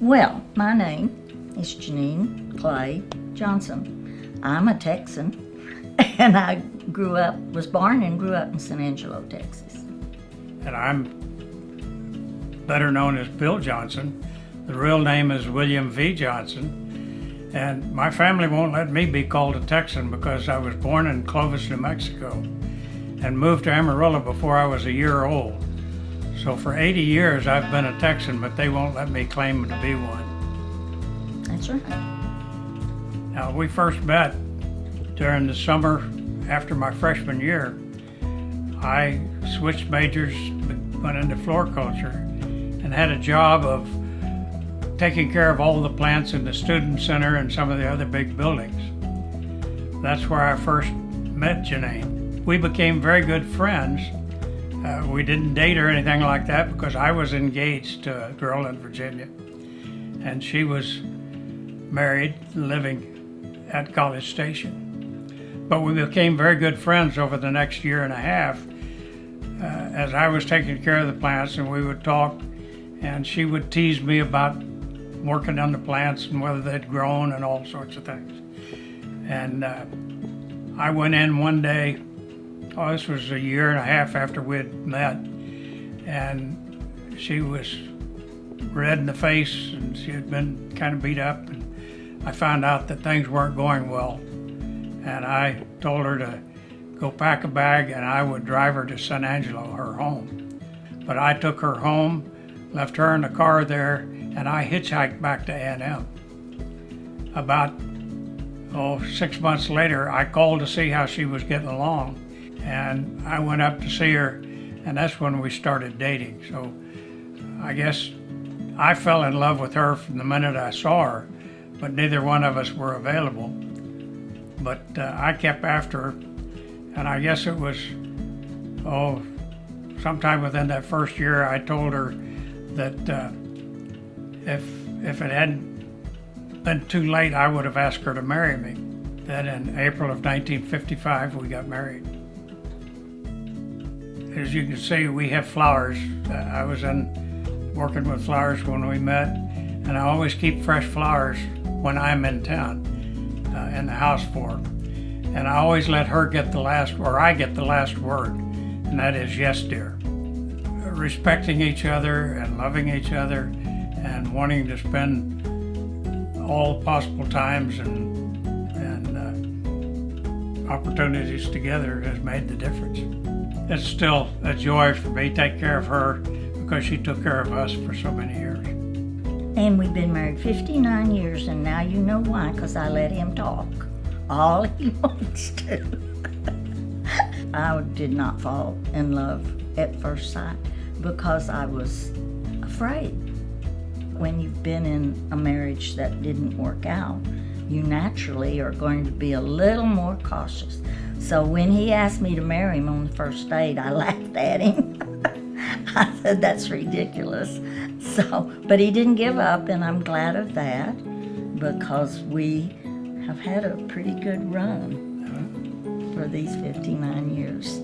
Well, my name is Jeannine Clay Johnson. I'm a Texan, and I was born and grew up in San Angelo, Texas. And I'm better known as Bill Johnson. The real name is William V. Johnson. And my family won't let me be called a Texan because I was born in Clovis, New Mexico, and moved to Amarillo before I was a year old. So for 80 years I've been a Texan, but they won't let me claim to be one. That's right. Now, we first met during the summer after my freshman year. I switched majors, went into floriculture, and had a job of taking care of all the plants in the student center and some of the other big buildings. That's where I first met Jeannine. We became very good friends. We didn't date or anything like that because I was engaged to a girl in Virginia, and she was married, living at College Station. But we became very good friends over the next year and a half as I was taking care of the plants, and we would talk, and she would tease me about working on the plants and whether they'd grown and all sorts of things. And I went in one day, this was a year and a half after we'd met, and she was red in the face and she had been kind of beat up, and I found out that things weren't going well. And I told her to go pack a bag and I would drive her to San Angelo, her home. But I took her home, left her in the car there, and I hitchhiked back to A&M. About 6 months later, I called to see how she was getting along, and I went up to see her, and that's when we started dating. So I guess I fell in love with her from the minute I saw her, but neither one of us were available. But I kept after her, and I guess it was, sometime within that first year, I told her that if it hadn't been too late, I would have asked her to marry me. Then in April of 1955, we got married. As you can see, we have flowers. I was working with flowers when we met, and I always keep fresh flowers when I'm in town, in the house for her. And I always let her get the last, or I get the last word, and that is yes, dear. Respecting each other and loving each other and wanting to spend all possible times and opportunities together has made the difference. It's still a joy for me to take care of her because she took care of us for so many years. And we've been married 59 years, and now you know why, because I let him talk all he wants to. I did not fall in love at first sight because I was afraid. When you've been in a marriage that didn't work out, you naturally are going to be a little more cautious. So when he asked me to marry him on the first date, I laughed at him. I said, that's ridiculous. But he didn't give up, and I'm glad of that because we have had a pretty good run for these 59 years.